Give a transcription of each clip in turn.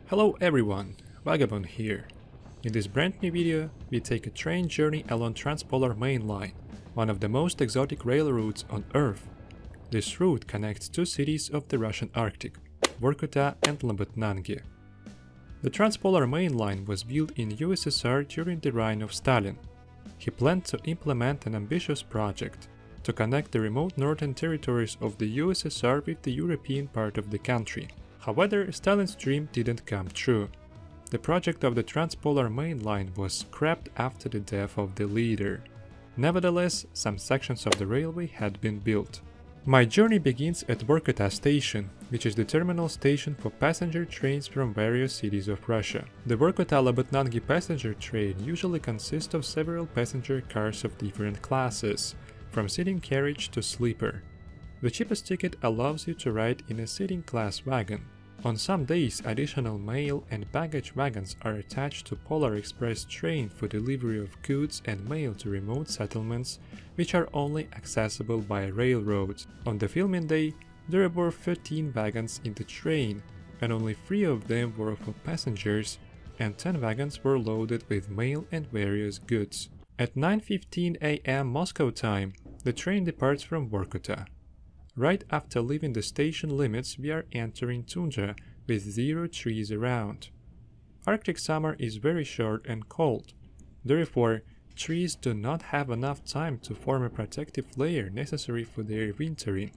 Hello everyone, Vagabond here. In this brand new video, we take a train journey along Transpolar Main Line, one of the most exotic rail routes on Earth. This route connects two cities of the Russian Arctic, Vorkuta and Labutnangi. The Transpolar Main Line was built in USSR during the reign of Stalin. He planned to implement an ambitious project to connect the remote northern territories of the USSR with the European part of the country. However, Stalin's dream didn't come true. The project of the Transpolar Main Line was scrapped after the death of the leader. Nevertheless, some sections of the railway had been built. My journey begins at Vorkuta station, which is the terminal station for passenger trains from various cities of Russia. The Vorkuta-Labutnangi passenger train usually consists of several passenger cars of different classes, from sitting carriage to sleeper. The cheapest ticket allows you to ride in a sitting class wagon. On some days, additional mail and baggage wagons are attached to Polar Express train for delivery of goods and mail to remote settlements, which are only accessible by railroad. On the filming day, there were 13 wagons in the train, and only 3 of them were for passengers, and 10 wagons were loaded with mail and various goods. At 9:15 a.m. Moscow time, the train departs from Vorkuta. Right after leaving the station limits, we are entering tundra with 0 trees around. Arctic summer is very short and cold. Therefore, trees do not have enough time to form a protective layer necessary for their wintering.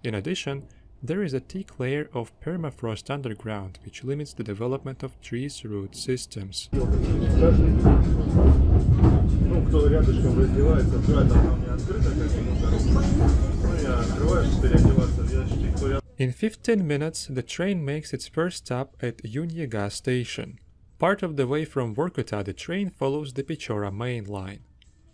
In addition, there is a thick layer of permafrost underground, which limits the development of trees' root systems. In 15 minutes, the train makes its first stop at Yunyaga station. Part of the way from Vorkuta, the train follows the Pechora Main Line.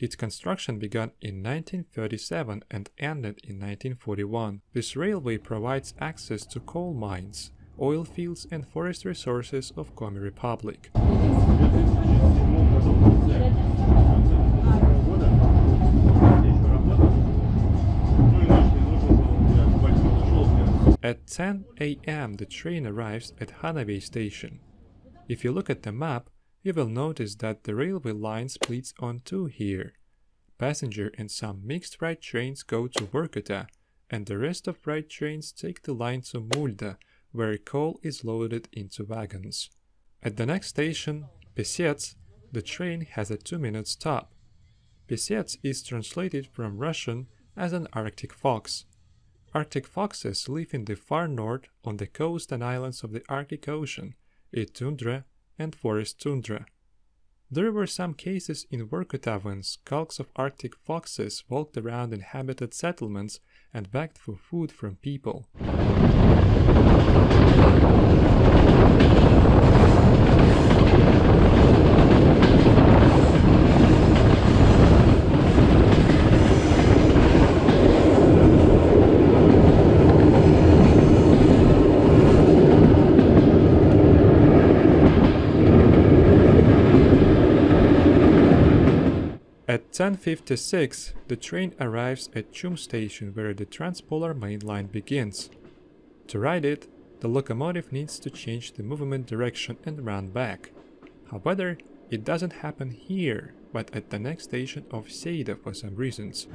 Its construction began in 1937 and ended in 1941. This railway provides access to coal mines, oil fields and forest resources of Komi Republic. At 10 a.m. the train arrives at Hanavei station. If you look at the map, you will notice that the railway line splits on two here. Passenger and some mixed freight trains go to Vorkuta, and the rest of freight trains take the line to Mulda, where coal is loaded into wagons. At the next station, Pesets, the train has a 2-minute stop. Pesets is translated from Russian as an Arctic fox. Arctic foxes live in the far north on the coast and islands of the Arctic Ocean, in tundra and forest tundra. There were some cases in Vorkuta when skulks of Arctic foxes walked around inhabited settlements and begged for food from people. At 10:56, the train arrives at Chum station where the Transpolar Main Line begins. To ride it, the locomotive needs to change the movement direction and run back. However, it doesn't happen here, but at the next station of Seida for some reasons.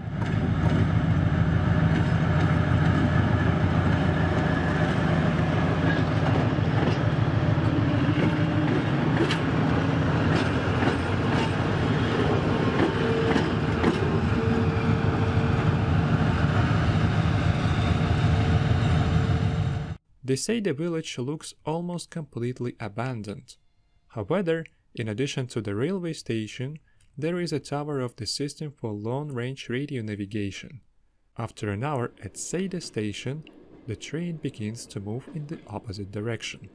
The Seida village looks almost completely abandoned. However, in addition to the railway station, there is a tower of the system for long-range radio navigation. After an hour at Seida station, the train begins to move in the opposite direction.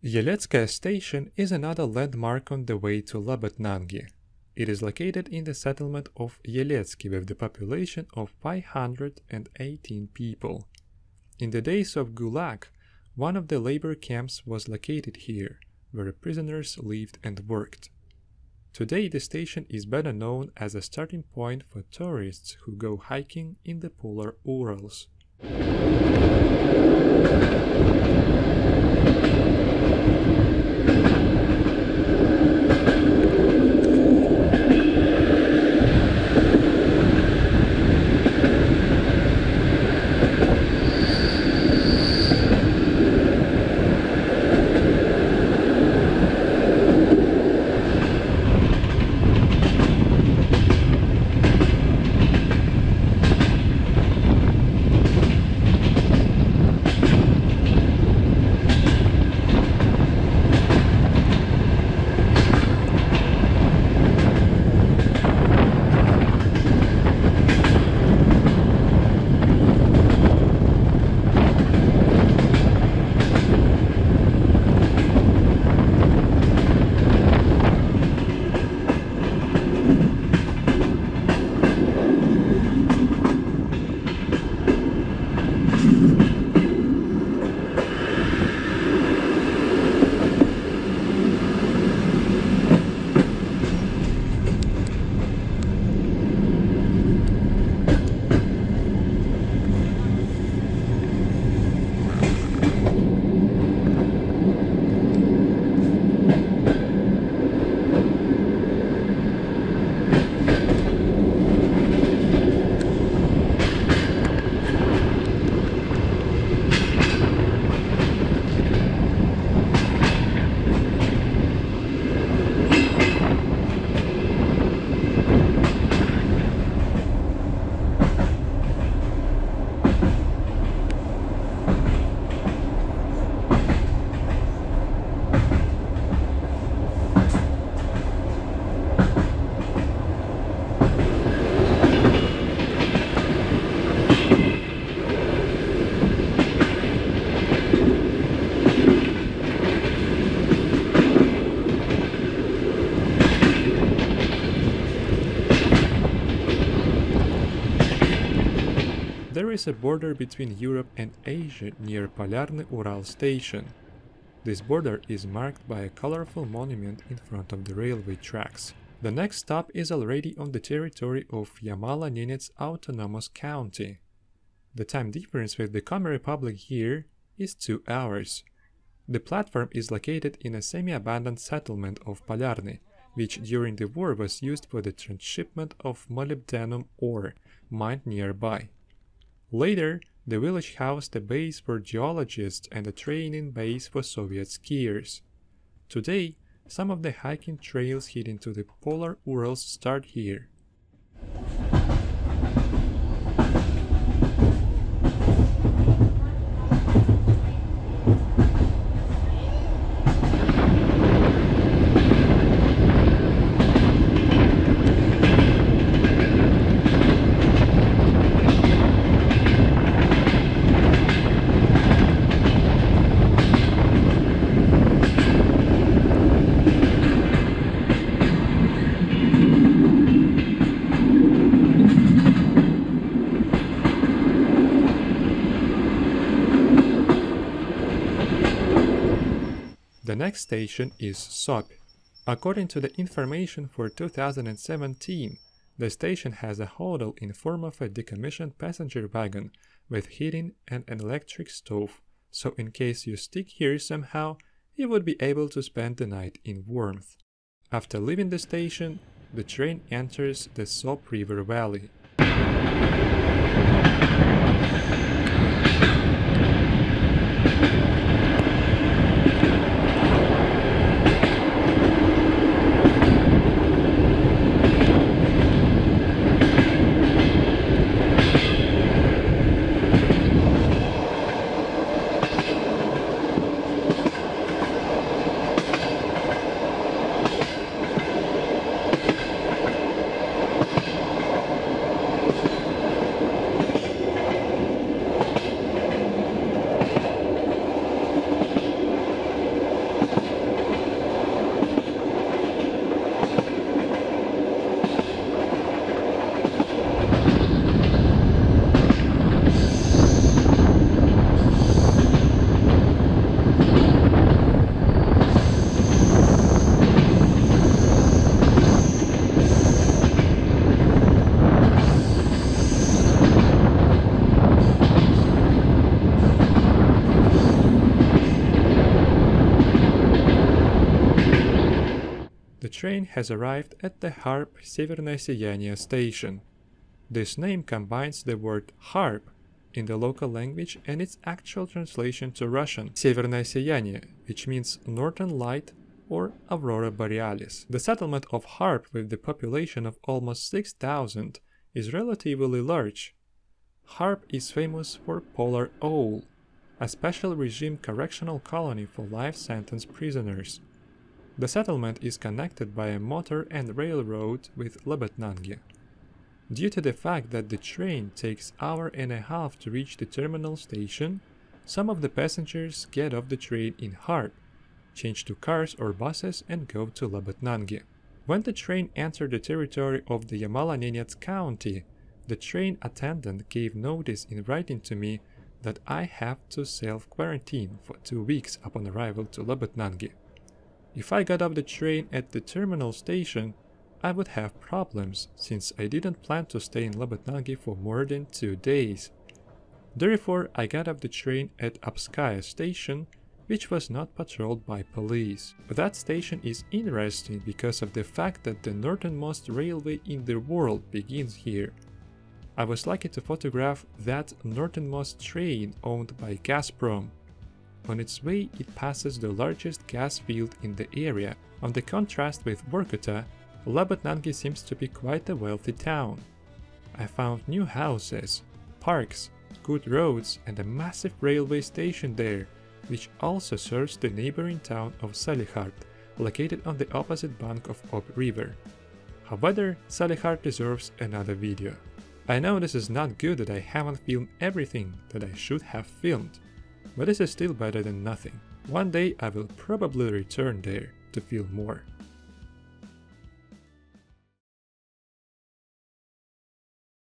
Yeletskaya Station is another landmark on the way to Labetnangi. It is located in the settlement of Yeletsky with the population of 518 people. In the days of Gulag, one of the labor camps was located here, where prisoners lived and worked. Today the station is better known as a starting point for tourists who go hiking in the polar Urals. There is a border between Europe and Asia near Polyarny Ural station. This border is marked by a colorful monument in front of the railway tracks. The next stop is already on the territory of Yamalo-Nenets Autonomous County. The time difference with the Komi Republic here is 2 hours. The platform is located in a semi-abandoned settlement of Polyarny, which during the war was used for the transshipment of molybdenum ore mined nearby. Later, the village housed a base for geologists and a training base for Soviet skiers. Today, some of the hiking trails heading to the polar Urals start here. The next station is Sopi. According to the information for 2017, the station has a hotel in form of a decommissioned passenger wagon with heating and an electric stove, so in case you stick here somehow, you would be able to spend the night in warmth. After leaving the station, the train enters the Sop River Valley. train has arrived at the Harp Severnaya Siyanya station. This name combines the word harp in the local language and its actual translation to Russian, Severnaya Siyanya, which means Northern Light or Aurora Borealis. The settlement of Harp, with the population of almost 6,000, is relatively large. Harp is famous for Polar Owl, a special regime correctional colony for life sentence prisoners. The settlement is connected by a motor and railroad with Lebetnange. Due to the fact that the train takes an hour and a half to reach the terminal station, some of the passengers get off the train in Harp, change to cars or buses and go to Lebetnange. When the train entered the territory of the Yamalo-Nenets County, the train attendant gave notice in writing to me that I have to self-quarantine for 2 weeks upon arrival to Lebetnange. If I got off the train at the terminal station, I would have problems, since I didn't plan to stay in Lebetnange for more than 2 days. Therefore, I got off the train at Apskaya station, which was not patrolled by police. That station is interesting because of the fact that the northernmost railway in the world begins here. I was lucky to photograph that northernmost train owned by Gazprom. On its way, it passes the largest gas field in the area. On the contrast with Vorkuta, Lebetnange seems to be quite a wealthy town. I found new houses, parks, good roads and a massive railway station there, which also serves the neighboring town of Salihard, located on the opposite bank of Ob River. However, Salihard deserves another video. I know this is not good that I haven't filmed everything that I should have filmed, but this is still better than nothing. One day I will probably return there to film more.